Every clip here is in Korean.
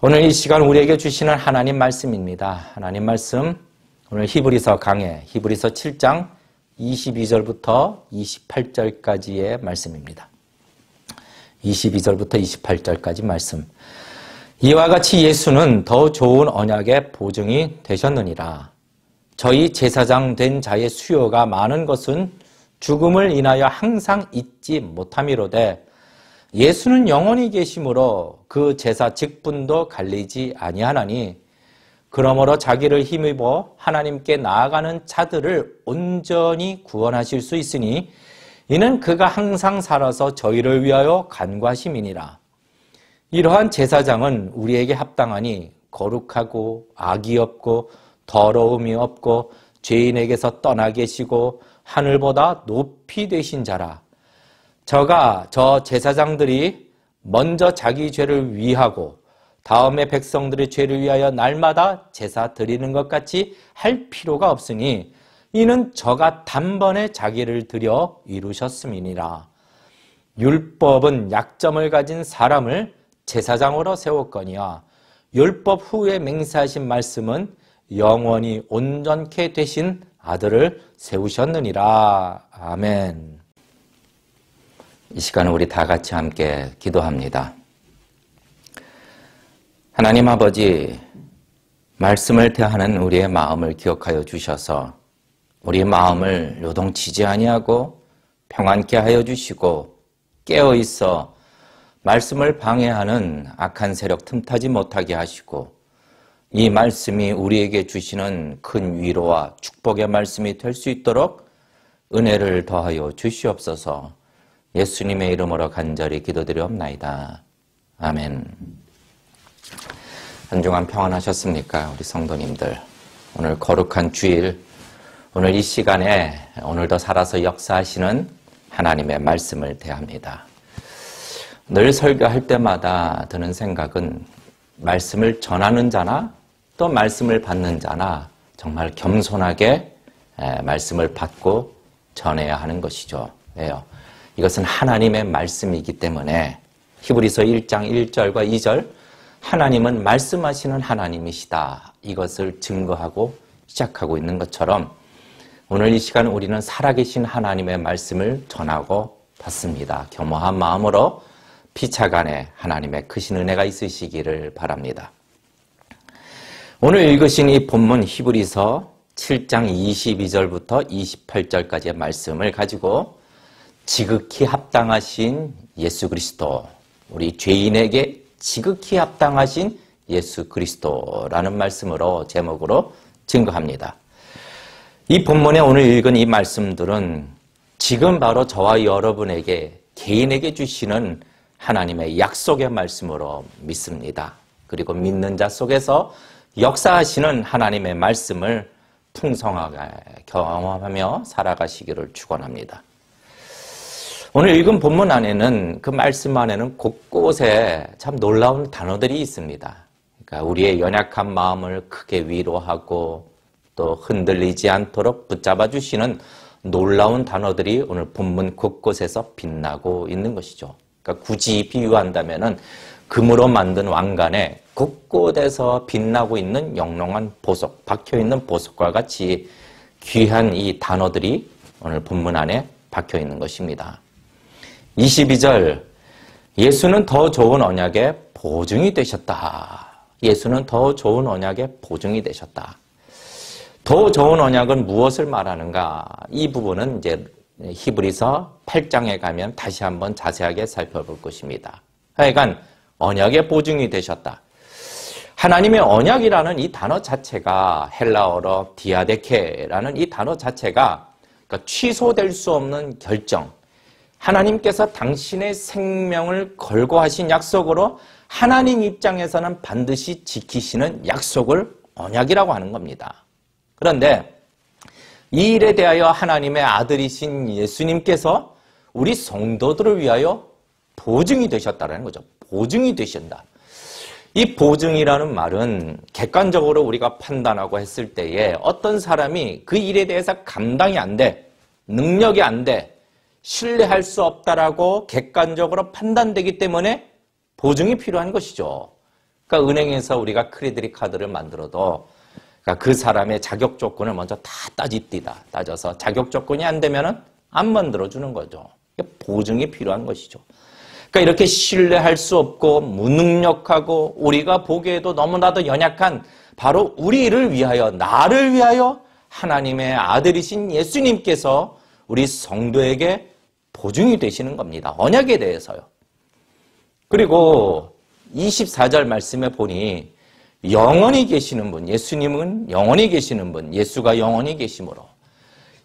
오늘 이 시간 우리에게 주시는 하나님 말씀입니다. 하나님 말씀 오늘 히브리서 강해 히브리서 7장 22절부터 28절까지의 말씀입니다. 22절부터 28절까지 말씀. 이와 같이 예수는 더 좋은 언약의 보증이 되셨느니라. 저희 제사장 된 자의 수요가 많은 것은 죽음을 인하여 항상 잊지 못함이로되 예수는 영원히 계심으로 그 제사 직분도 갈리지 아니하나니 그러므로 자기를 힘입어 하나님께 나아가는 자들을 온전히 구원하실 수 있으니 이는 그가 항상 살아서 저희를 위하여 간구하심이니라. 이러한 제사장은 우리에게 합당하니 거룩하고 악이 없고 더러움이 없고 죄인에게서 떠나 계시고 하늘보다 높이 되신 자라. 저 제사장들이 먼저 자기 죄를 위하고 다음에 백성들의 죄를 위하여 날마다 제사 드리는 것 같이 할 필요가 없으니 이는 저가 단번에 자기를 드려 이루셨음이니라. 율법은 약점을 가진 사람을 제사장으로 세웠거니와 율법 후에 맹세하신 말씀은 영원히 온전케 되신 아들을 세우셨느니라. 아멘. 이 시간은 우리 다 같이 함께 기도합니다. 하나님 아버지, 말씀을 대하는 우리의 마음을 기억하여 주셔서 우리의 마음을 요동치지 아니하고 평안케 하여 주시고 깨어있어 말씀을 방해하는 악한 세력 틈타지 못하게 하시고 이 말씀이 우리에게 주시는 큰 위로와 축복의 말씀이 될 수 있도록 은혜를 더하여 주시옵소서. 예수님의 이름으로 간절히 기도드리옵나이다. 아멘. 한 주간 평안하셨습니까? 우리 성도님들. 오늘 거룩한 주일, 오늘 이 시간에 오늘도 살아서 역사하시는 하나님의 말씀을 대합니다. 늘 설교할 때마다 드는 생각은 말씀을 전하는 자나 또 말씀을 받는 자나 정말 겸손하게 말씀을 받고 전해야 하는 것이죠. 왜요? 이것은 하나님의 말씀이기 때문에 히브리서 1장 1절과 2절 하나님은 말씀하시는 하나님이시다. 이것을 증거하고 시작하고 있는 것처럼 오늘 이 시간 우리는 살아계신 하나님의 말씀을 전하고 받습니다. 겸허한 마음으로 피차간에 하나님의 크신 은혜가 있으시기를 바랍니다. 오늘 읽으신 이 본문 히브리서 7장 22절부터 28절까지의 말씀을 가지고 지극히 합당하신 예수 그리스도, 우리 죄인에게 지극히 합당하신 예수 그리스도라는 말씀으로 제목으로 증거합니다. 이 본문에 오늘 읽은 이 말씀들은 지금 바로 저와 여러분에게 개인에게 주시는 하나님의 약속의 말씀으로 믿습니다. 그리고 믿는 자 속에서 역사하시는 하나님의 말씀을 풍성하게 경험하며 살아가시기를 축원합니다. 오늘 읽은 본문 안에는 그 말씀 안에는 곳곳에 참 놀라운 단어들이 있습니다. 그러니까 우리의 연약한 마음을 크게 위로하고 또 흔들리지 않도록 붙잡아 주시는 놀라운 단어들이 오늘 본문 곳곳에서 빛나고 있는 것이죠. 그러니까 굳이 비유한다면은 금으로 만든 왕관에 곳곳에서 빛나고 있는 영롱한 보석, 박혀있는 보석과 같이 귀한 이 단어들이 오늘 본문 안에 박혀있는 것입니다. 22절, 예수는 더 좋은 언약의 보증이 되셨다. 예수는 더 좋은 언약의 보증이 되셨다. 더 좋은 언약은 무엇을 말하는가? 이 부분은 이제 히브리서 8장에 가면 다시 한번 자세하게 살펴볼 것입니다. 하여간 언약의 보증이 되셨다. 하나님의 언약이라는 이 단어 자체가 헬라어로 디아데케라는 이 단어 자체가 그러니까 취소될 수 없는 결정, 하나님께서 당신의 생명을 걸고 하신 약속으로 하나님 입장에서는 반드시 지키시는 약속을 언약이라고 하는 겁니다. 그런데 이 일에 대하여 하나님의 아들이신 예수님께서 우리 성도들을 위하여 보증이 되셨다는 거죠. 보증이 되신다. 이 보증이라는 말은 객관적으로 우리가 판단하고 했을 때에 어떤 사람이 그 일에 대해서 감당이 안 돼, 능력이 안 돼, 신뢰할 수 없다라고 객관적으로 판단되기 때문에 보증이 필요한 것이죠. 그러니까 은행에서 우리가 크레딧 카드를 만들어도 그러니까 그 사람의 자격 조건을 먼저 다 따져서 자격 조건이 안 되면은 안 만들어주는 거죠. 보증이 필요한 것이죠. 그러니까 이렇게 신뢰할 수 없고 무능력하고 우리가 보기에도 너무나도 연약한 바로 우리를 위하여, 나를 위하여 하나님의 아들이신 예수님께서 우리 성도에게 보증이 되시는 겁니다. 언약에 대해서요. 그리고 24절 말씀에 보니 영원히 계시는 분, 예수님은 영원히 계시는 분, 예수가 영원히 계심으로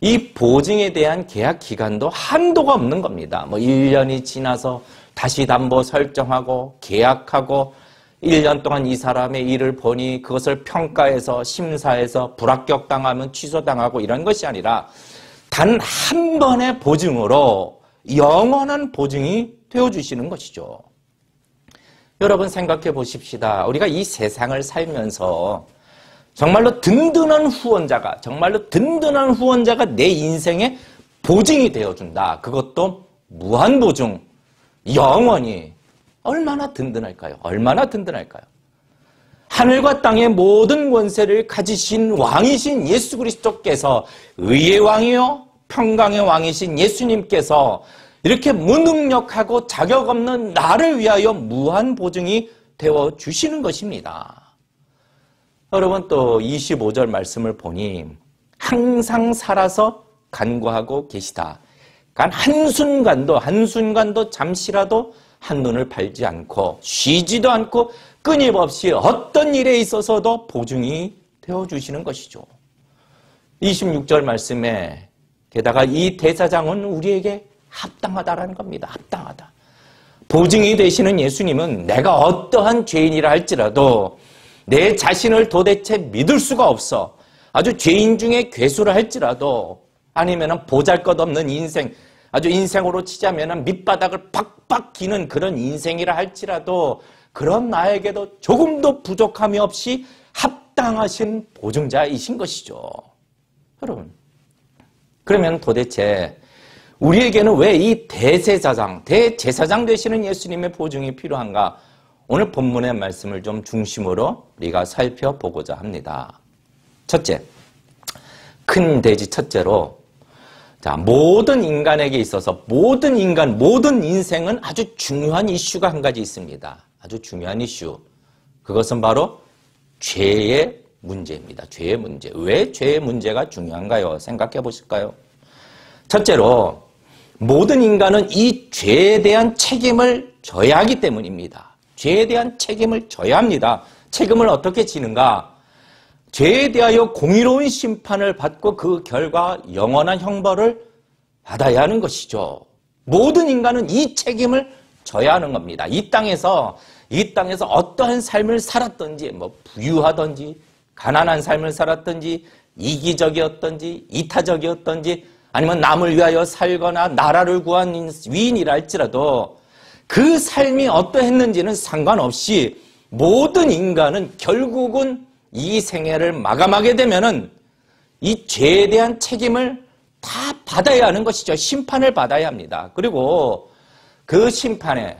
이 보증에 대한 계약 기간도 한도가 없는 겁니다. 1년이 지나서 다시 담보 설정하고 계약하고 1년 동안 이 사람의 일을 보니 그것을 평가해서 심사해서 불합격당하면 취소당하고 이런 것이 아니라 단 한 번의 보증으로 영원한 보증이 되어주시는 것이죠. 여러분 생각해 보십시다. 우리가 이 세상을 살면서 정말로 든든한 후원자가 내 인생에 보증이 되어준다. 그것도 무한보증, 영원히. 얼마나 든든할까요? 얼마나 든든할까요? 하늘과 땅의 모든 권세를 가지신 왕이신 예수 그리스도께서 의의 왕이요 평강의 왕이신 예수님께서 이렇게 무능력하고 자격 없는 나를 위하여 무한 보증이 되어 주시는 것입니다. 여러분 또 25절 말씀을 보니 항상 살아서 간구하고 계시다. 그러니까 한순간도 잠시라도 한눈을 팔지 않고 쉬지도 않고 끊임없이 어떤 일에 있어서도 보증이 되어주시는 것이죠. 26절 말씀에 게다가 이 대사장은 우리에게 합당하다라는 겁니다. 합당하다. 보증이 되시는 예수님은 내가 어떠한 죄인이라 할지라도 내 자신을 도대체 믿을 수가 없어. 아주 죄인 중에 괴수를 할지라도 아니면 보잘것없는 인생, 아주 인생으로 치자면 밑바닥을 팍팍 기는 그런 인생이라 할지라도 그런 나에게도 조금도 부족함이 없이 합당하신 보증자이신 것이죠. 여러분, 그러면 도대체 우리에게는 왜 이 대제사장 되시는 예수님의 보증이 필요한가? 오늘 본문의 말씀을 좀 중심으로 우리가 살펴보고자 합니다. 첫째, 큰 돼지 첫째로 모든 인간에게 있어서 모든 인생은 아주 중요한 이슈가 한 가지 있습니다. 아주 중요한 이슈. 그것은 바로 죄의 문제입니다. 죄의 문제. 왜 죄의 문제가 중요한가요? 생각해 보실까요? 첫째로 모든 인간은 이 죄에 대한 책임을 져야 하기 때문입니다. 죄에 대한 책임을 져야 합니다. 책임을 어떻게 지는가? 죄에 대하여 공의로운 심판을 받고 그 결과 영원한 형벌을 받아야 하는 것이죠. 모든 인간은 이 책임을 져야 하는 겁니다. 이 땅에서 어떠한 삶을 살았든지, 부유하든지, 가난한 삶을 살았든지, 이기적이었든지, 이타적이었든지, 아니면 남을 위하여 살거나 나라를 구한 위인이라 할지라도 그 삶이 어떠했는지는 상관없이 모든 인간은 결국은 이 생애를 마감하게 되면은 이 죄에 대한 책임을 다 받아야 하는 것이죠. 심판을 받아야 합니다. 그리고 그 심판에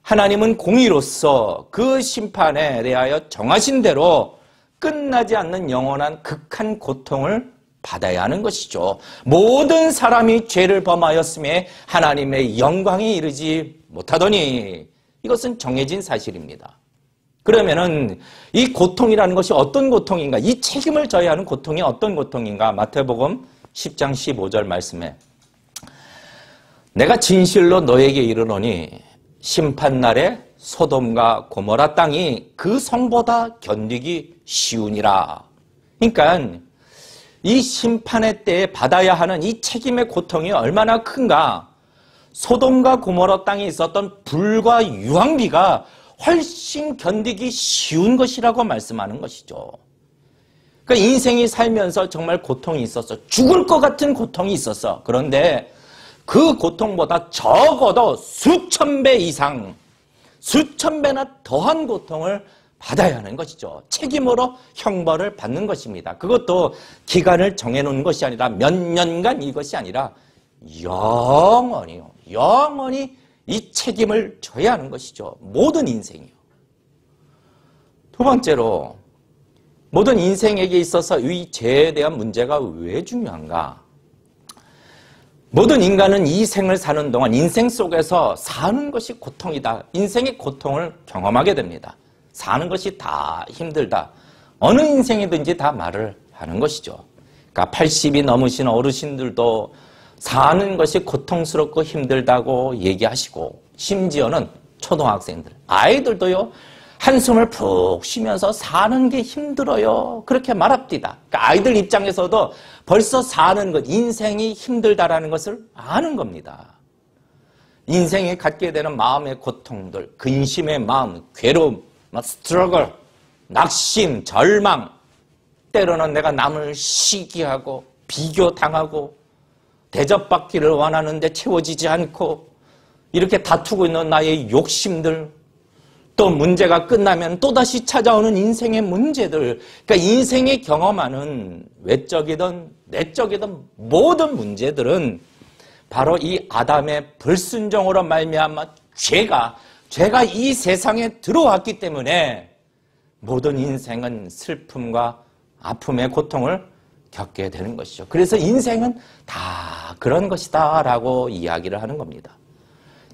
하나님은 공의로서 그 심판에 대하여 정하신 대로 끝나지 않는 영원한 극한 고통을 받아야 하는 것이죠. 모든 사람이 죄를 범하였음에 하나님의 영광에 이르지 못하더니 이것은 정해진 사실입니다. 그러면은 이 고통이라는 것이 어떤 고통인가? 이 책임을 져야 하는 고통이 어떤 고통인가? 마태복음 10장 15절 말씀에 내가 진실로 너에게 이르노니 심판날에 소돔과 고모라 땅이 그 성보다 견디기 쉬우니라. 그러니까 이 심판의 때에 받아야 하는 이 책임의 고통이 얼마나 큰가? 소돔과 고모라 땅에 있었던 불과 유황비가 훨씬 견디기 쉬운 것이라고 말씀하는 것이죠. 그러니까 인생이 살면서 정말 고통이 있었어. 죽을 것 같은 고통이 있었어. 그런데 그 고통보다 적어도 수천 배 이상, 수천 배나 더한 고통을 받아야 하는 것이죠. 책임으로 형벌을 받는 것입니다. 그것도 기간을 정해놓은 것이 아니라 몇 년간 이것이 아니라 영원히요. 영원히 이 책임을 져야 하는 것이죠. 모든 인생이요. 두 번째로 모든 인생에게 있어서 이 죄에 대한 문제가 왜 중요한가? 모든 인간은 이 생을 사는 동안 인생 속에서 사는 것이 고통이다. 인생의 고통을 경험하게 됩니다. 사는 것이 다 힘들다. 어느 인생이든지 다 말을 하는 것이죠. 그러니까 80이 넘으신 어르신들도 사는 것이 고통스럽고 힘들다고 얘기하시고, 심지어는 초등학생들, 아이들도요, 한숨을 푹 쉬면서 사는 게 힘들어요. 그렇게 말합니다. 그러니까 아이들 입장에서도 벌써 사는 것, 인생이 힘들다라는 것을 아는 겁니다. 인생에 갖게 되는 마음의 고통들, 근심의 마음, 괴로움, 스트러글, 낙심, 절망, 때로는 내가 남을 시기하고 비교당하고 대접받기를 원하는데 채워지지 않고 이렇게 다투고 있는 나의 욕심들, 또 문제가 끝나면 또다시 찾아오는 인생의 문제들, 그러니까 인생이 경험하는 외적이든 내적이든 모든 문제들은 바로 이 아담의 불순종으로 말미암아 죄가 이 세상에 들어왔기 때문에 모든 인생은 슬픔과 아픔의 고통을 겪게 되는 것이죠. 그래서 인생은 다 그런 것이다 라고 이야기를 하는 겁니다.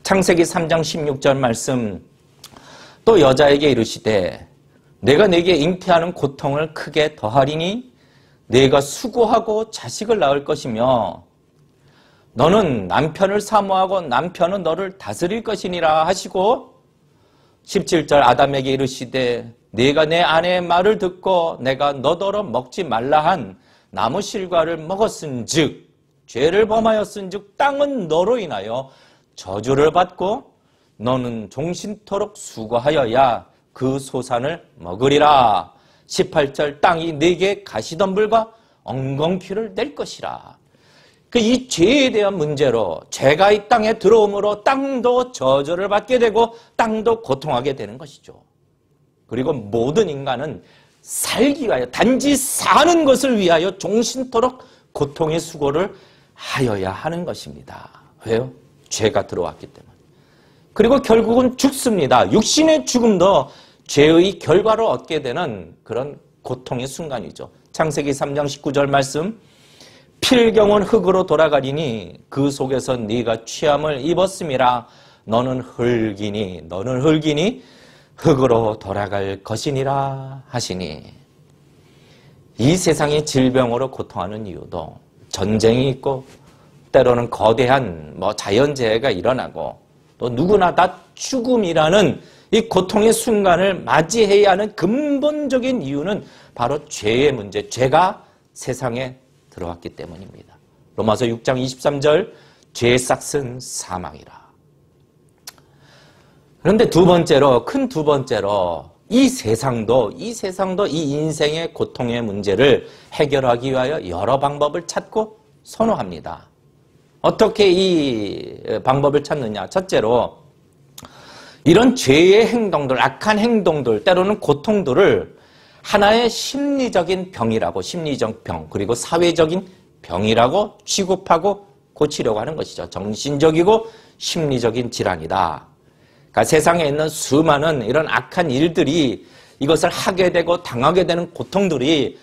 창세기 3장 16절 말씀, 또 여자에게 이르시되 내가 네게 잉태하는 고통을 크게 더하리니 네가 수고하고 자식을 낳을 것이며 너는 남편을 사모하고 남편은 너를 다스릴 것이니라 하시고, 17절 아담에게 이르시되 네가 내 아내의 말을 듣고 내가 너더러 먹지 말라 한 나무 실과를 먹었은즉 죄를 범하였은즉 땅은 너로 인하여 저주를 받고 너는 종신토록 수고하여야 그 소산을 먹으리라. 18절 땅이 네게 가시덤불과 엉겅퀴를 낼 것이라. 이 죄에 대한 문제로 죄가 이 땅에 들어옴으로 땅도 저주를 받게 되고 땅도 고통하게 되는 것이죠. 그리고 모든 인간은 살기 위하여, 단지 사는 것을 위하여 종신토록 고통의 수고를 하여야 하는 것입니다. 왜요? 죄가 들어왔기 때문에. 그리고 결국은 죽습니다. 육신의 죽음도 죄의 결과로 얻게 되는 그런 고통의 순간이죠. 창세기 3장 19절 말씀, 필경은 흙으로 돌아가리니 그 속에서 네가 취함을 입었음이라. 너는 흙이니 흙으로 돌아갈 것이니라 하시니, 이 세상이 질병으로 고통하는 이유도 전쟁이 있고 때로는 거대한 자연재해가 일어나고 또 누구나 다 죽음이라는 이 고통의 순간을 맞이해야 하는 근본적인 이유는 바로 죄의 문제, 죄가 세상에 들어왔기 때문입니다. 로마서 6장 23절, 죄의 싹은 사망이라. 그런데 큰 두 번째로 이 세상도 이 인생의 고통의 문제를 해결하기 위하여 여러 방법을 찾고 선호합니다. 어떻게 이 방법을 찾느냐? 첫째로 이런 죄의 행동들, 악한 행동들, 때로는 고통들을 하나의 심리적인 병이라고, 심리적 병, 그리고 사회적인 병이라고 취급하고 고치려고 하는 것이죠. 정신적이고 심리적인 질환이다. 그러니까 세상에 있는 수많은 이런 악한 일들이, 이것을 하게 되고 당하게 되는 고통들이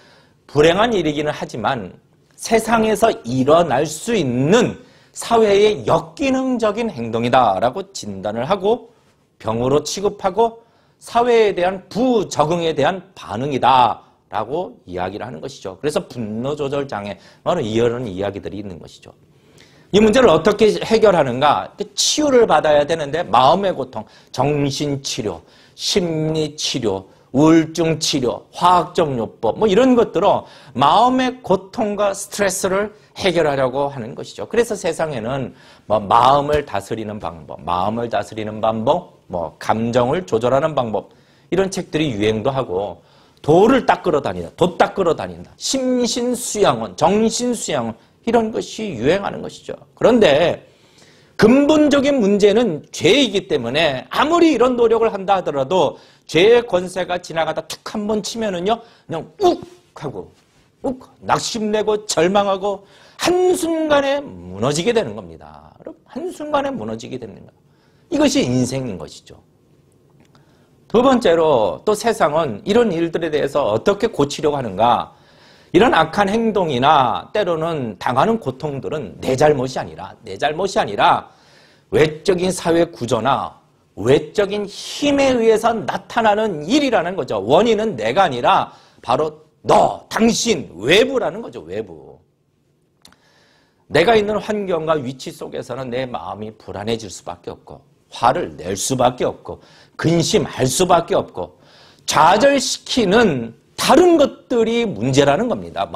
불행한 일이기는 하지만 세상에서 일어날 수 있는 사회의 역기능적인 행동이다라고 진단을 하고 병으로 취급하고 사회에 대한 부적응에 대한 반응이다라고 이야기를 하는 것이죠. 그래서 분노조절 장애, 바로 이런 이야기들이 있는 것이죠. 이 문제를 어떻게 해결하는가? 치유를 받아야 되는데 마음의 고통, 정신치료, 심리치료, 우울증치료, 화학적 요법 이런 것들로 마음의 고통과 스트레스를 해결하려고 하는 것이죠. 그래서 세상에는 마음을 다스리는 방법, 감정을 조절하는 방법, 이런 책들이 유행도 하고, 도 닦으러 다닌다. 심신수양원, 정신수양원, 이런 것이 유행하는 것이죠. 그런데 근본적인 문제는 죄이기 때문에 아무리 이런 노력을 한다 하더라도 죄의 권세가 지나가다 툭 한 번 치면은요, 그냥 욱 하고, 낙심내고 절망하고 한순간에 무너지게 되는 겁니다. 한순간에 무너지게 되는 것. 이것이 인생인 것이죠. 두 번째로 또 세상은 이런 일들에 대해서 어떻게 고치려고 하는가? 이런 악한 행동이나 때로는 당하는 고통들은 내 잘못이 아니라 외적인 사회 구조나 외적인 힘에 의해서 나타나는 일이라는 거죠. 원인은 내가 아니라 바로 너, 당신, 외부라는 거죠. 외부. 내가 있는 환경과 위치 속에서는 내 마음이 불안해질 수밖에 없고 화를 낼 수밖에 없고 근심할 수밖에 없고 좌절시키는 다른 것들이 문제라는 겁니다.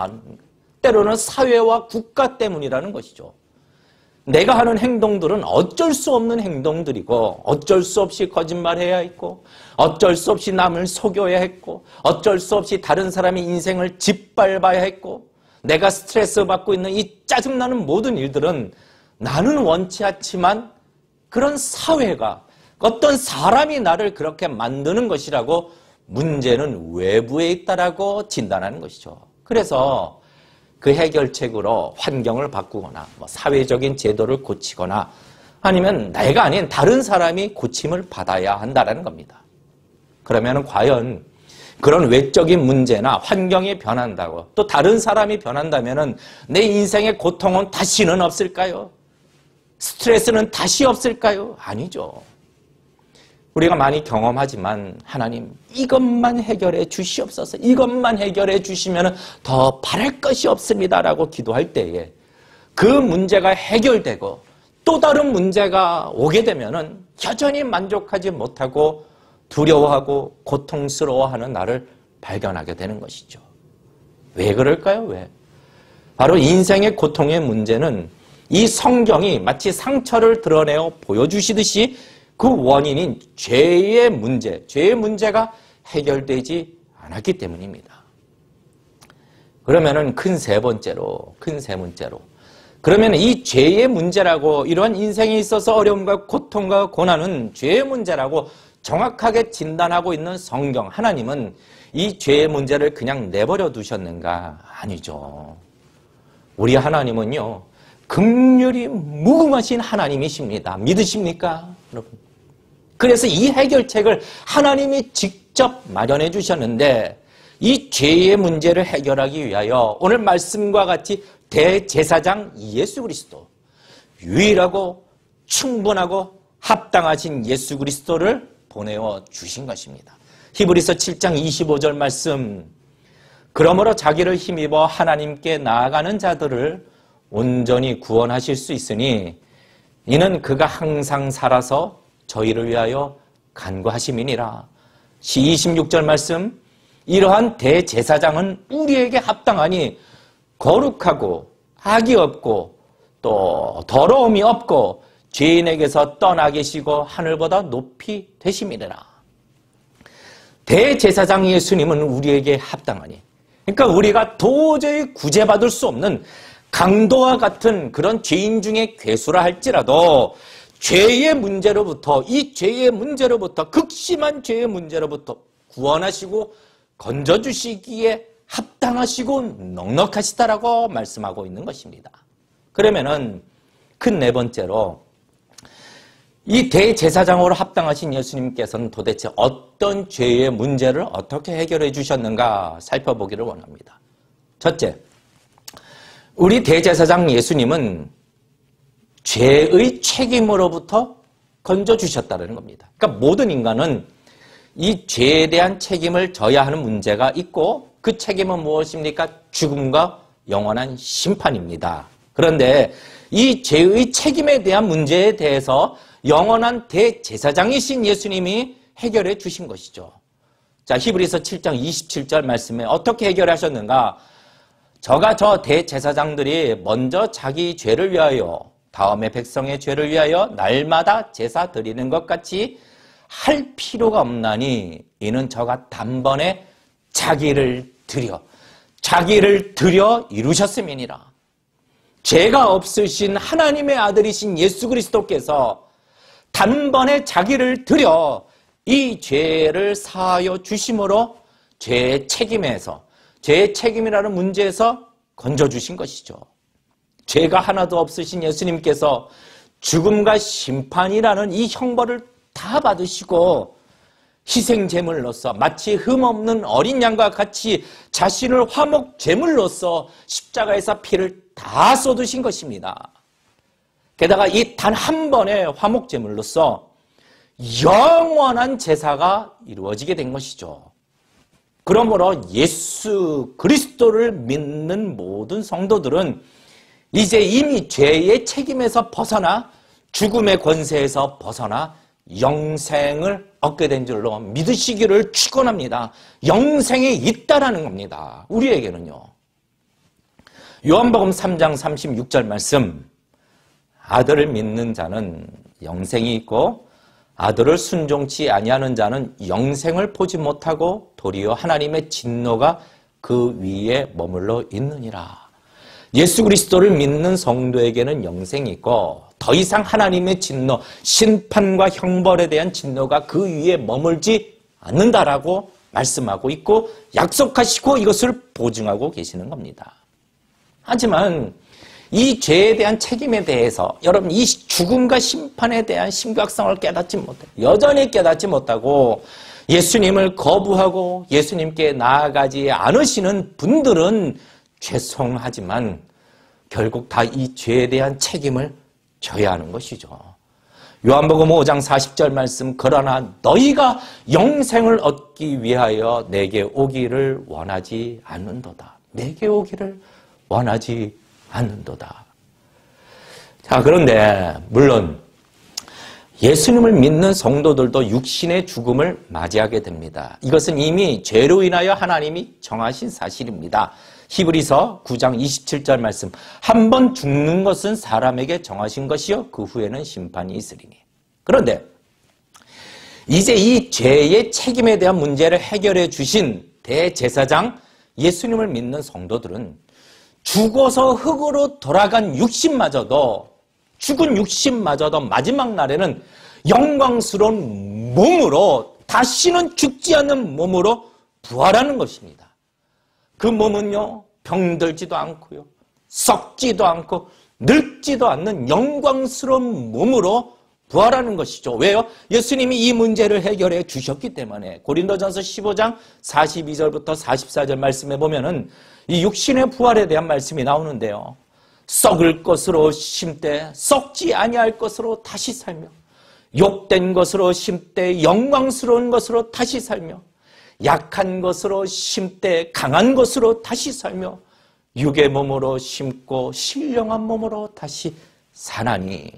때로는 사회와 국가 때문이라는 것이죠. 내가 하는 행동들은 어쩔 수 없는 행동들이고 어쩔 수 없이 거짓말해야 했고 어쩔 수 없이 남을 속여야 했고 어쩔 수 없이 다른 사람의 인생을 짓밟아야 했고 내가 스트레스 받고 있는 이 짜증나는 모든 일들은 나는 원치 않지만 그런 사회가 어떤 사람이 나를 그렇게 만드는 것이라고 문제는 외부에 있다라고 진단하는 것이죠. 그래서 그 해결책으로 환경을 바꾸거나 사회적인 제도를 고치거나 아니면 내가 아닌 다른 사람이 고침을 받아야 한다는 겁니다. 그러면 과연 그런 외적인 문제나 환경이 변한다고 또 다른 사람이 변한다면 내 인생의 고통은 다시는 없을까요? 스트레스는 다시 없을까요? 아니죠. 우리가 많이 경험하지만 하나님 이것만 해결해 주시옵소서 이것만 해결해 주시면 더 바랄 것이 없습니다라고 기도할 때에 그 문제가 해결되고 또 다른 문제가 오게 되면 여전히 만족하지 못하고 두려워하고 고통스러워하는 나를 발견하게 되는 것이죠. 왜 그럴까요? 왜? 바로 인생의 고통의 문제는 이 성경이 마치 상처를 드러내어 보여주시듯이 그 원인인 죄의 문제가 해결되지 않았기 때문입니다. 그러면은 큰 세 번째로 그러면 이 죄의 문제라고 이러한 인생에 있어서 어려움과 고통과 고난은 죄의 문제라고 정확하게 진단하고 있는 성경 하나님은 이 죄의 문제를 그냥 내버려 두셨는가? 아니죠. 우리 하나님은요 긍휼이 무궁하신 하나님이십니다. 믿으십니까? 여러분. 그래서 이 해결책을 하나님이 직접 마련해 주셨는데 이 죄의 문제를 해결하기 위하여 오늘 말씀과 같이 대제사장 예수 그리스도 유일하고 충분하고 합당하신 예수 그리스도를 보내어 주신 것입니다. 히브리서 7장 25절 말씀 그러므로 자기를 힘입어 하나님께 나아가는 자들을 온전히 구원하실 수 있으니 이는 그가 항상 살아서 저희를 위하여 간구하심이니라. 26절 말씀 이러한 대제사장은 우리에게 합당하니 거룩하고 악이 없고 또 더러움이 없고 죄인에게서 떠나 계시고 하늘보다 높이 되심이니라. 대제사장 예수님은 우리에게 합당하니 그러니까 우리가 도저히 구제받을 수 없는 강도와 같은 그런 죄인 중에 괴수라 할지라도 죄의 문제로부터 극심한 죄의 문제로부터 구원하시고 건져주시기에 합당하시고 넉넉하시다라고 말씀하고 있는 것입니다. 그러면은 큰 네 번째로 이 대제사장으로 합당하신 예수님께서는 도대체 어떤 죄의 문제를 어떻게 해결해 주셨는가 살펴보기를 원합니다. 첫째, 우리 대제사장 예수님은 죄의 책임으로부터 건져주셨다는 겁니다. 그러니까 모든 인간은 이 죄에 대한 책임을 져야 하는 문제가 있고 그 책임은 무엇입니까? 죽음과 영원한 심판입니다. 그런데 이 죄의 책임에 대한 문제에 대해서 영원한 대제사장이신 예수님이 해결해 주신 것이죠. 자, 히브리서 7장 27절 말씀에 어떻게 해결하셨는가? 저 대제사장들이 먼저 자기 죄를 위하여 다음에 백성의 죄를 위하여 날마다 제사 드리는 것 같이 할 필요가 없나니 이는 저가 단번에 자기를 드려 이루셨음이니라. 죄가 없으신 하나님의 아들이신 예수 그리스도께서 단번에 자기를 드려 이 죄를 사하여 주심으로 죄의 책임이라는 문제에서 건져주신 것이죠. 죄가 하나도 없으신 예수님께서 죽음과 심판이라는 이 형벌을 다 받으시고 희생 제물로서 마치 흠없는 어린 양과 같이 자신을 화목 제물로서 십자가에서 피를 다 쏟으신 것입니다. 게다가 이 단 한 번의 화목 제물로서 영원한 제사가 이루어지게 된 것이죠. 그러므로 예수 그리스도를 믿는 모든 성도들은 이제 이미 죄의 책임에서 벗어나 죽음의 권세에서 벗어나 영생을 얻게 된 줄로 믿으시기를 축원합니다. 영생이 있다라는 겁니다. 우리에게는요. 요한복음 3장 36절 말씀, 아들을 믿는 자는 영생이 있고 아들을 순종치 아니하는 자는 영생을 보지 못하고 도리어 하나님의 진노가 그 위에 머물러 있느니라. 예수 그리스도를 믿는 성도에게는 영생이 있고 더 이상 하나님의 진노, 심판과 형벌에 대한 진노가 그 위에 머물지 않는다라고 말씀하고 있고 약속하시고 이것을 보증하고 계시는 겁니다. 하지만 이 죄에 대한 책임에 대해서 여러분 이 죽음과 심판에 대한 심각성을 깨닫지 못해 여전히 깨닫지 못하고 예수님을 거부하고 예수님께 나아가지 않으시는 분들은 죄송하지만 결국 다 이 죄에 대한 책임을 져야 하는 것이죠. 요한복음 5장 40절 말씀, 그러나 너희가 영생을 얻기 위하여 내게 오기를 원하지 않는도다. 내게 오기를 원하지 않는도다. 자, 그런데 물론 예수님을 믿는 성도들도 육신의 죽음을 맞이하게 됩니다. 이것은 이미 죄로 인하여 하나님이 정하신 사실입니다. 히브리서 9장 27절 말씀, 한 번 죽는 것은 사람에게 정하신 것이요 그 후에는 심판이 있으리니. 그런데 이제 이 죄의 책임에 대한 문제를 해결해 주신 대제사장 예수님을 믿는 성도들은 죽어서 흙으로 돌아간 육신마저도, 죽은 육신마저도 마지막 날에는 영광스러운 몸으로, 다시는 죽지 않는 몸으로 부활하는 것입니다. 그 몸은요, 병들지도 않고요, 썩지도 않고 늙지도 않는 영광스러운 몸으로 부활하는 것이죠. 왜요? 예수님이 이 문제를 해결해 주셨기 때문에. 고린도전서 15장 42절부터 44절 말씀에 보면은 이 육신의 부활에 대한 말씀이 나오는데요. 썩을 것으로 심되 썩지 아니할 것으로 다시 살며, 욕된 것으로 심되 영광스러운 것으로 다시 살며, 약한 것으로 심되 강한 것으로 다시 살며, 육의 몸으로 심고 신령한 몸으로 다시 사나니.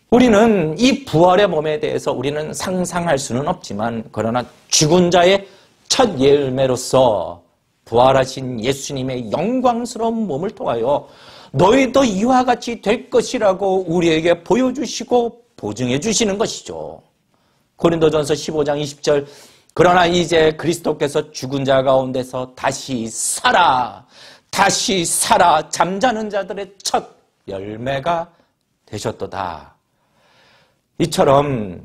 우리는 이 부활의 몸에 대해서 우리는 상상할 수는 없지만, 그러나 죽은 자의 첫 열매로서 부활하신 예수님의 영광스러운 몸을 통하여 너희도 이와 같이 될 것이라고 우리에게 보여주시고 보증해 주시는 것이죠. 고린도전서 15장 20절, 그러나 이제 그리스도께서 죽은 자 가운데서 다시 살아 잠자는 자들의 첫 열매가 되셨도다. 이처럼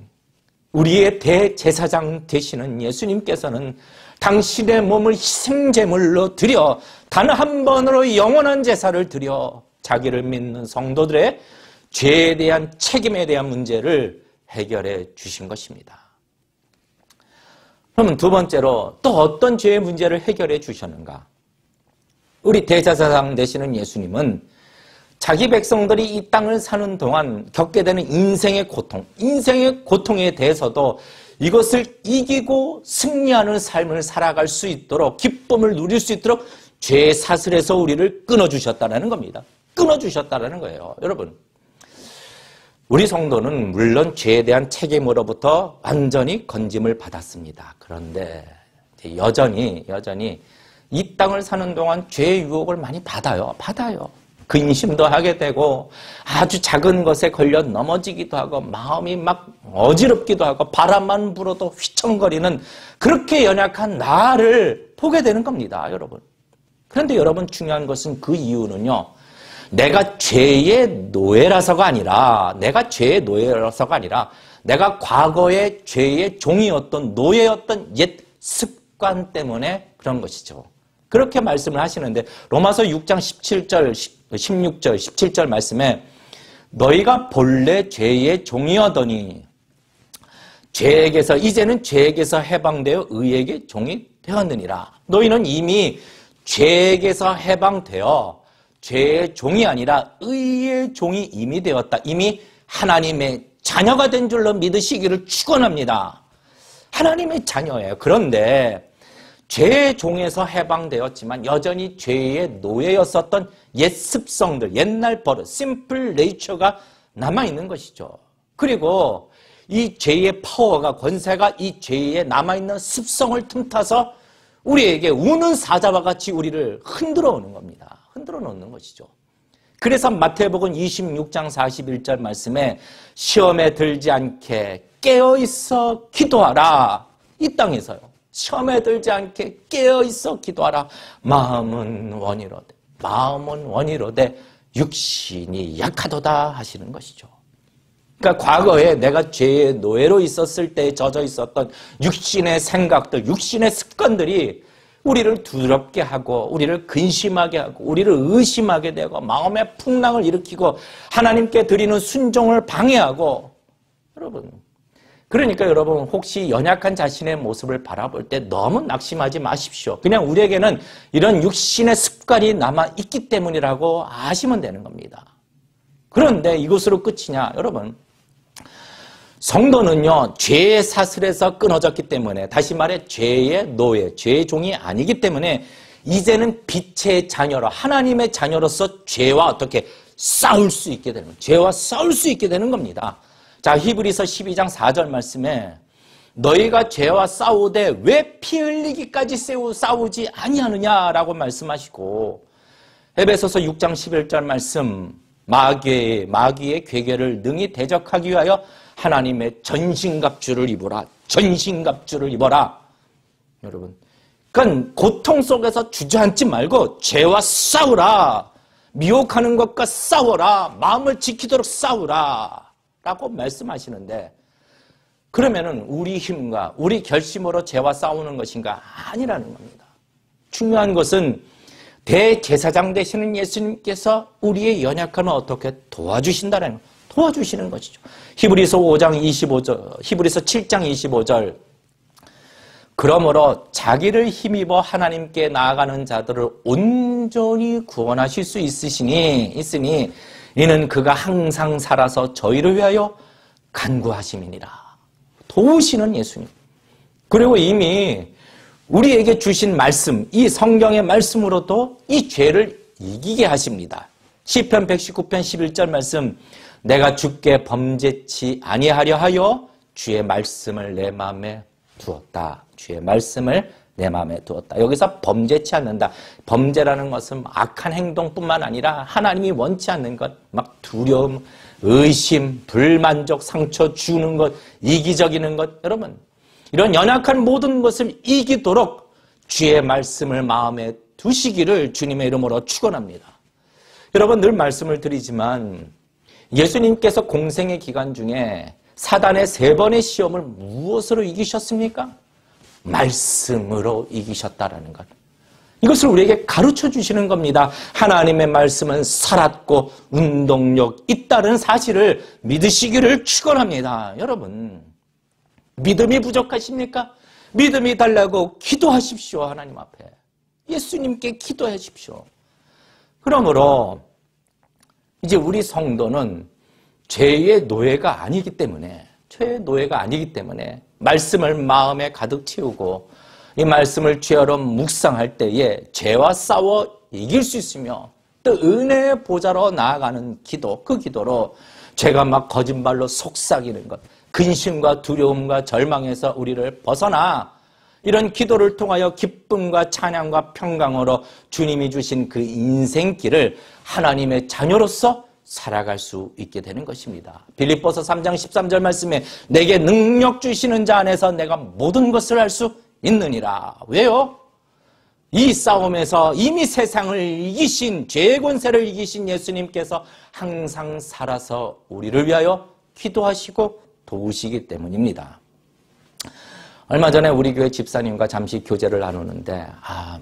우리의 대제사장 되시는 예수님께서는 당신의 몸을 희생제물로 드려 단 한 번으로 영원한 제사를 드려 자기를 믿는 성도들의 죄에 대한 책임에 대한 문제를 해결해 주신 것입니다. 그러면 두 번째로 또 어떤 죄의 문제를 해결해 주셨는가? 우리 대제사장 되시는 예수님은 자기 백성들이 이 땅을 사는 동안 겪게 되는 인생의 고통에 대해서도 이것을 이기고 승리하는 삶을 살아갈 수 있도록, 기쁨을 누릴 수 있도록 죄의 사슬에서 우리를 끊어주셨다는 겁니다. 끊어주셨다는 거예요. 여러분, 우리 성도는 물론 죄에 대한 책임으로부터 완전히 건짐을 받았습니다. 그런데 여전히 이 땅을 사는 동안 죄의 유혹을 많이 받아요. 근심도 하게 되고 아주 작은 것에 걸려 넘어지기도 하고 마음이 막 어지럽기도 하고 바람만 불어도 휘청거리는 그렇게 연약한 나를 보게 되는 겁니다, 여러분. 그런데 여러분, 중요한 것은 그 이유는요, 내가 죄의 노예라서가 아니라 내가 과거의 죄의 종이었던 노예였던 옛 습관 때문에 그런 것이죠. 그렇게 말씀을 하시는데 로마서 6장 17절, 16절, 17절 말씀에 너희가 본래 죄의 종이었더니 죄에게서 이제는 죄에게서 해방되어 의에게 종이 되었느니라. 너희는 이미 죄에게서 해방되어 죄의 종이 아니라 의의 종이 이미 되었다. 이미 하나님의 자녀가 된 줄로 믿으시기를 축원합니다. 하나님의 자녀예요. 그런데 죄의 종에서 해방되었지만 여전히 죄의 노예였었던 옛 습성들, 옛날 버릇, 심플 네이처가 남아있는 것이죠. 그리고 이 죄의 파워가, 권세가 이 죄에 남아있는 습성을 틈타서 우리에게 우는 사자와 같이 우리를 흔들어 오는 겁니다. 흔들어 놓는 것이죠. 그래서 마태복음 26장 41절 말씀에 시험에 들지 않게 깨어있어 기도하라. 이 땅에서요. 시험에 들지 않게 깨어있어 기도하라. 마음은 원이로되 육신이 약하도다 하시는 것이죠. 그러니까 과거에 내가 죄의 노예로 있었을 때 젖어 있었던 육신의 생각들, 육신의 습관들이 우리를 두렵게 하고 우리를 근심하게 하고 우리를 의심하게 되고 마음의 풍랑을 일으키고 하나님께 드리는 순종을 방해하고 그러니까 여러분 혹시 연약한 자신의 모습을 바라볼 때 너무 낙심하지 마십시오. 그냥 우리에게는 이런 육신의 습관이 남아있기 때문이라고 아시면 되는 겁니다. 그런데 이것으로 끝이냐? 여러분, 성도는요, 죄의 사슬에서 끊어졌기 때문에, 다시 말해 죄의 노예, 죄의 종이 아니기 때문에 이제는 빛의 자녀로, 하나님의 자녀로서 죄와 어떻게 싸울 수 있게 되는 거예요. 죄와 싸울 수 있게 되는 겁니다. 자, 히브리서 12장 4절 말씀에 너희가 죄와 싸우되 왜 피 흘리기까지 싸우지 아니하느냐라고 말씀하시고, 에베소서 6장 11절 말씀, 마귀의 괴계를 능히 대적하기 위하여 하나님의 전신갑주를 입어라. 전신갑주를 입어라. 여러분, 그러니까 고통 속에서 주저앉지 말고 죄와 싸우라. 미혹하는 것과 싸워라. 마음을 지키도록 싸우라. 라고 말씀하시는데, 그러면은 우리 힘과 우리 결심으로 죄와 싸우는 것인가? 아니라는 겁니다. 중요한 것은 대제사장 되시는 예수님께서 우리의 연약함을 어떻게 도와주신다는 것, 도와주시는 것이죠. 히브리서 5장 25절, 히브리서 7장 25절. 그러므로 자기를 힘입어 하나님께 나아가는 자들을 온전히 구원하실 수 있으니 이는 그가 항상 살아서 저희를 위하여 간구하심이니라. 도우시는 예수님. 그리고 이미 우리에게 주신 말씀, 이 성경의 말씀으로도 이 죄를 이기게 하십니다. 시편 119편 11절 말씀, 내가 주께 범죄치 아니하려 하여 주의 말씀을 내 마음에 두었다. 주의 말씀을 내 마음에 두었다. 여기서 범죄치 않는다. 범죄라는 것은 악한 행동뿐만 아니라 하나님이 원치 않는 것, 막 두려움, 의심, 불만족, 상처 주는 것, 이기적이는 것. 여러분, 이런 연약한 모든 것을 이기도록 주의 말씀을 마음에 두시기를 주님의 이름으로 축원합니다. 여러분, 늘 말씀을 드리지만 예수님께서 공생의 기간 중에 사단의 3번의 시험을 무엇으로 이기셨습니까? 말씀으로 이기셨다라는 것. 이것을 우리에게 가르쳐 주시는 겁니다. 하나님의 말씀은 살았고 운동력 있다는 사실을 믿으시기를 축원합니다. 여러분, 믿음이 부족하십니까? 믿음이 달라고 기도하십시오. 하나님 앞에 예수님께 기도하십시오. 그러므로 이제 우리 성도는 죄의 노예가 아니기 때문에 말씀을 마음에 가득 채우고 이 말씀을 죄로 묵상할 때에 죄와 싸워 이길 수 있으며 또 은혜의 보좌로 나아가는 기도, 그 기도로 죄가 막 거짓말로 속삭이는 것, 근심과 두려움과 절망에서 우리를 벗어나 이런 기도를 통하여 기쁨과 찬양과 평강으로 주님이 주신 그 인생길을 하나님의 자녀로서 살아갈 수 있게 되는 것입니다. 빌립보서 3장 13절 말씀에 내게 능력 주시는 자 안에서 내가 모든 것을 할 수 있느니라. 왜요? 이 싸움에서 이미 세상을 이기신, 죄의 권세를 이기신 예수님께서 항상 살아서 우리를 위하여 기도하시고 도우시기 때문입니다. 얼마 전에 우리 교회 집사님과 잠시 교제를 나누는데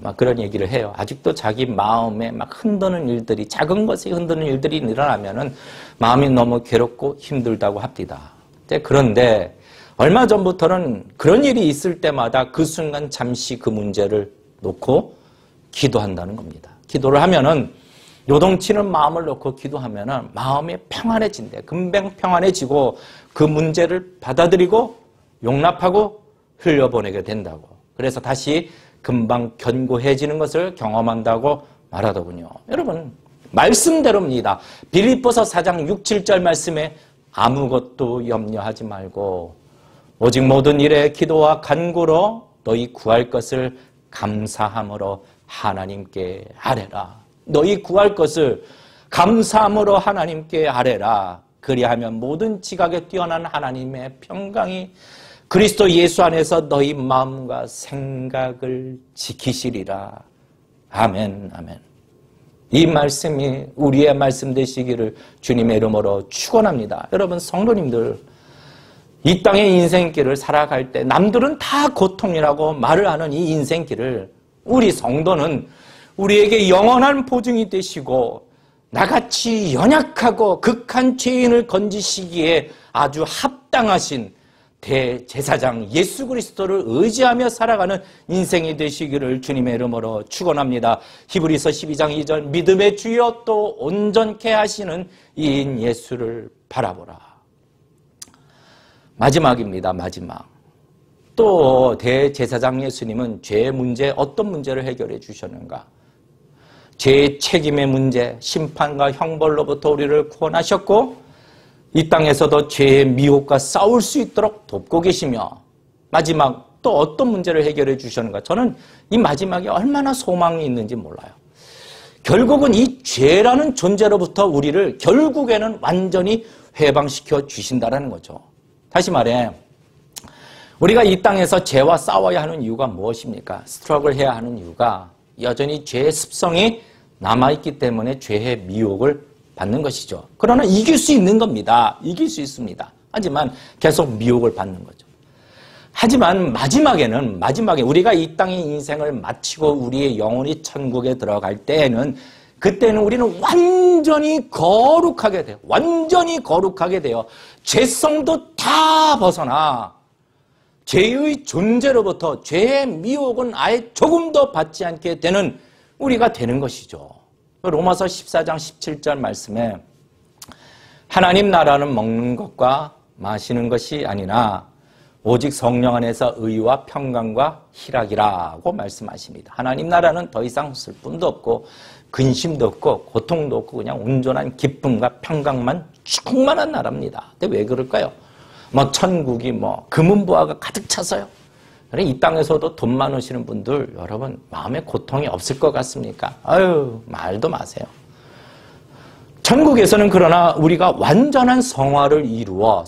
막 그런 얘기를 해요. 아직도 자기 마음에 막 흔드는 일들이, 작은 것에 흔드는 일들이 일어나면은 마음이 너무 괴롭고 힘들다고 합니다. 그런데 얼마 전부터는 그런 일이 있을 때마다 그 순간 잠시 그 문제를 놓고 기도한다는 겁니다. 기도를 하면은 요동치는 마음을 놓고 기도하면은 마음이 평안해진대. 금방 평안해지고 그 문제를 받아들이고 용납하고 흘려보내게 된다고. 그래서 다시 금방 견고해지는 것을 경험한다고 말하더군요. 여러분, 말씀대로입니다. 빌립보서 4장 6, 7절 말씀에 아무것도 염려하지 말고 오직 모든 일에 기도와 간구로 너희 구할 것을 감사함으로 하나님께 아뢰라. 너희 구할 것을 감사함으로 하나님께 아뢰라. 그리하면 모든 지각에 뛰어난 하나님의 평강이 그리스도 예수 안에서 너희 마음과 생각을 지키시리라. 아멘, 아멘. 이 말씀이 우리의 말씀 되시기를 주님의 이름으로 축원합니다. 여러분 성도님들, 이 땅의 인생길을 살아갈 때 남들은 다 고통이라고 말을 하는 이 인생길을 우리 성도는 우리에게 영원한 보증이 되시고 나같이 연약하고 극한 죄인을 건지시기에 아주 합당하신 대제사장 예수 그리스도를 의지하며 살아가는 인생이 되시기를 주님의 이름으로 축원합니다. 히브리서 12장 2절 믿음의 주여 또 온전케 하시는 이인 예수를 바라보라. 마지막입니다. 마지막. 또 대제사장 예수님은 죄의 문제, 어떤 문제를 해결해 주셨는가? 죄의 책임의 문제, 심판과 형벌로부터 우리를 구원하셨고 이 땅에서도 죄의 미혹과 싸울 수 있도록 돕고 계시며 마지막 또 어떤 문제를 해결해 주셨는가? 저는 이 마지막에 얼마나 소망이 있는지 몰라요. 결국은 이 죄라는 존재로부터 우리를 결국에는 완전히 해방시켜 주신다는 거죠. 다시 말해 우리가 이 땅에서 죄와 싸워야 하는 이유가 무엇입니까? 스트러글 해야 하는 이유가 여전히 죄의 습성이 남아있기 때문에 죄의 미혹을 받는 것이죠. 그러나 이길 수 있는 겁니다. 이길 수 있습니다. 하지만 계속 미혹을 받는 거죠. 하지만 마지막에 우리가 이 땅의 인생을 마치고 우리의 영혼이 천국에 들어갈 때에는 그때는 우리는 완전히 거룩하게 돼요. 완전히 거룩하게 돼요. 죄성도 다 벗어나 죄의 존재로부터 죄의 미혹은 아예 조금도 받지 않게 되는 우리가 되는 것이죠. 로마서 14장 17절 말씀에 하나님 나라는 먹는 것과 마시는 것이 아니나 오직 성령 안에서 의와 평강과 희락이라고 말씀하십니다. 하나님 나라는 더 이상 슬픔도 없고 근심도 없고 고통도 없고 그냥 온전한 기쁨과 평강만 충만한 나라입니다. 근데 왜 그럴까요? 천국이 금은부화가 가득 차서요. 이 땅에서도 돈 많으시는 분들 여러분 마음에 고통이 없을 것 같습니까? 아유 말도 마세요. 천국에서는 그러나 우리가 완전한 성화를 이루어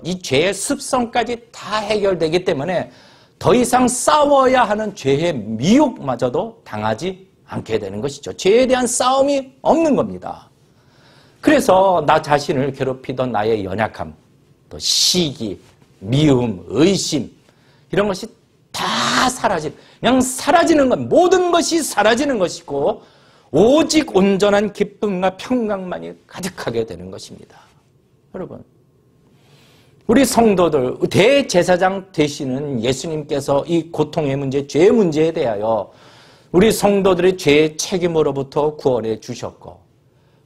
이 죄의 습성까지 다 해결되기 때문에 더 이상 싸워야 하는 죄의 미혹마저도 당하지 않게 되는 것이죠. 죄에 대한 싸움이 없는 겁니다. 그래서 나 자신을 괴롭히던 나의 연약함, 또 시기, 미움, 의심 이런 것이 다 그냥 사라지는 것, 모든 것이 사라지는 것이고 오직 온전한 기쁨과 평강만이 가득하게 되는 것입니다. 여러분, 우리 성도들, 대제사장 되시는 예수님께서 이 고통의 문제, 죄의 문제에 대하여 우리 성도들의 죄의 책임으로부터 구원해 주셨고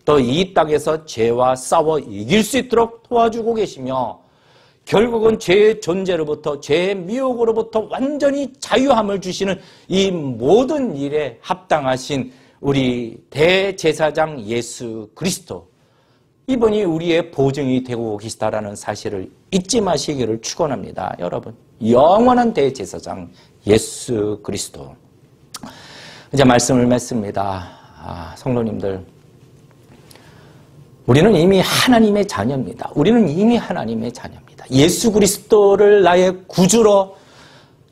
또 이 땅에서 죄와 싸워 이길 수 있도록 도와주고 계시며 결국은 죄의 존재로부터 죄의 미혹으로부터 완전히 자유함을 주시는 이 모든 일에 합당하신 우리 대제사장 예수 그리스도, 이분이 우리의 보증이 되고 계시다라는 사실을 잊지 마시기를 축원합니다. 여러분, 영원한 대제사장 예수 그리스도. 이제 말씀을 맺습니다. 성도님들, 우리는 이미 하나님의 자녀입니다. 우리는 이미 하나님의 자녀입니다. 예수 그리스도를 나의 구주로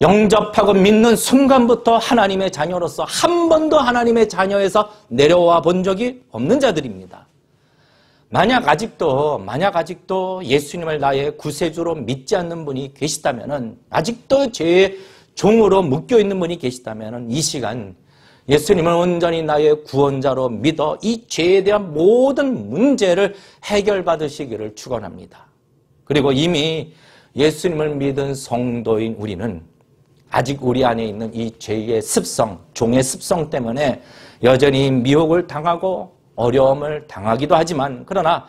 영접하고 믿는 순간부터 하나님의 자녀로서 한 번도 하나님의 자녀에서 내려와 본 적이 없는 자들입니다. 만약 아직도 예수님을 나의 구세주로 믿지 않는 분이 계시다면, 아직도 죄의 종으로 묶여있는 분이 계시다면 이 시간 예수님을 온전히 나의 구원자로 믿어 이 죄에 대한 모든 문제를 해결받으시기를 축원합니다. 그리고 이미 예수님을 믿은 성도인 우리는 아직 우리 안에 있는 이 죄의 습성, 종의 습성 때문에 여전히 미혹을 당하고 어려움을 당하기도 하지만, 그러나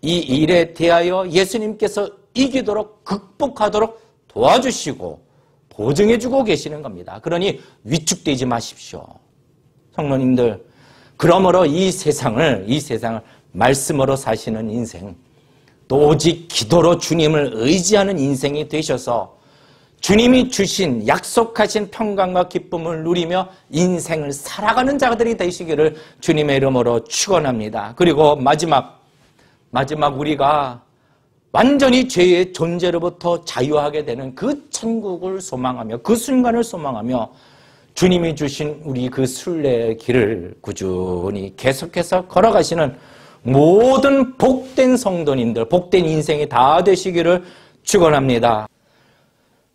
이 일에 대하여 예수님께서 이기도록, 극복하도록 도와주시고 보증해주고 계시는 겁니다. 그러니 위축되지 마십시오. 성도님들, 그러므로 이 세상을 말씀으로 사시는 인생, 또 오직 기도로 주님을 의지하는 인생이 되셔서 주님이 주신 약속하신 평강과 기쁨을 누리며 인생을 살아가는 자들이 되시기를 주님의 이름으로 축원합니다. 그리고 마지막 우리가 완전히 죄의 존재로부터 자유하게 되는 그 천국을 소망하며, 그 순간을 소망하며 주님이 주신 우리 그 순례의 길을 꾸준히 계속해서 걸어가시는 모든 복된 성도님들, 복된 인생이 다 되시기를 축원합니다.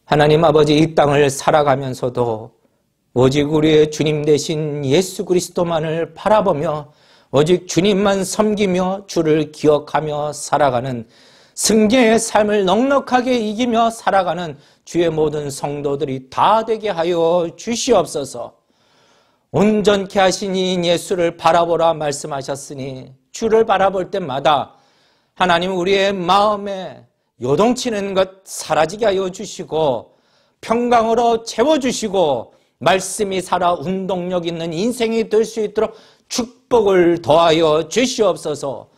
하나님 아버지, 이 땅을 살아가면서도 오직 우리의 주님 되신 예수 그리스도만을 바라보며 오직 주님만 섬기며 주를 기억하며 살아가는 승리의 삶을 넉넉하게 이기며 살아가는 주의 모든 성도들이 다 되게 하여 주시옵소서. 온전케 하신 이 예수를 바라보라 말씀하셨으니 주를 바라볼 때마다 하나님 우리의 마음에 요동치는 것 사라지게 하여 주시고 평강으로 채워주시고 말씀이 살아 운동력 있는 인생이 될 수 있도록 축복을 더하여 주시옵소서.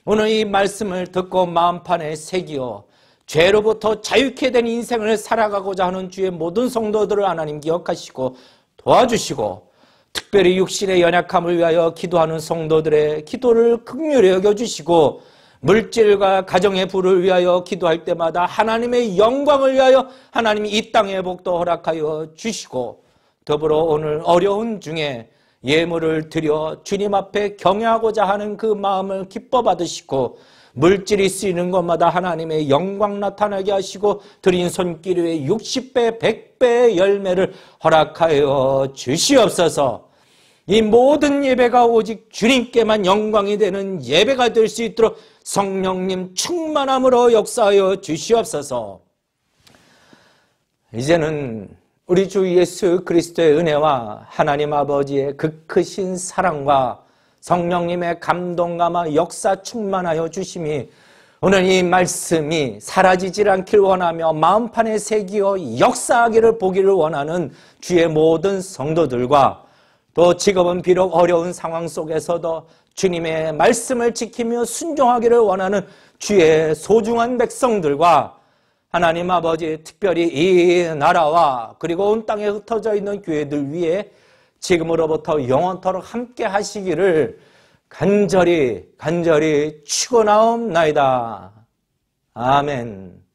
오늘 이 말씀을 듣고 마음판에 새기어 죄로부터 자유케 된 인생을 살아가고자 하는 주의 모든 성도들을 하나님 기억하시고 도와주시고, 특별히 육신의 연약함을 위하여 기도하는 성도들의 기도를 긍휼히 여겨주시고, 물질과 가정의 부를 위하여 기도할 때마다 하나님의 영광을 위하여 하나님이 이 땅의 복도 허락하여 주시고, 더불어 오늘 어려운 중에 예물을 드려 주님 앞에 경외하고자 하는 그 마음을 기뻐 받으시고, 물질이 쓰이는 것마다 하나님의 영광 나타나게 하시고 드린 손길 위에 60배, 100배의 열매를 허락하여 주시옵소서. 이 모든 예배가 오직 주님께만 영광이 되는 예배가 될 수 있도록 성령님 충만함으로 역사하여 주시옵소서. 이제는 우리 주 예수 그리스도의 은혜와 하나님 아버지의 그 크신 사랑과 성령님의 감동감화 역사 충만하여 주심이 오늘 이 말씀이 사라지질 않길 원하며 마음판에 새기어 역사하기를 보기를 원하는 주의 모든 성도들과, 또 지금은 비록 어려운 상황 속에서도 주님의 말씀을 지키며 순종하기를 원하는 주의 소중한 백성들과 하나님 아버지, 특별히 이 나라와 그리고 온 땅에 흩어져 있는 교회들 위해 지금으로부터 영원토록 함께 하시기를 간절히 축원하옵나이다. 아멘.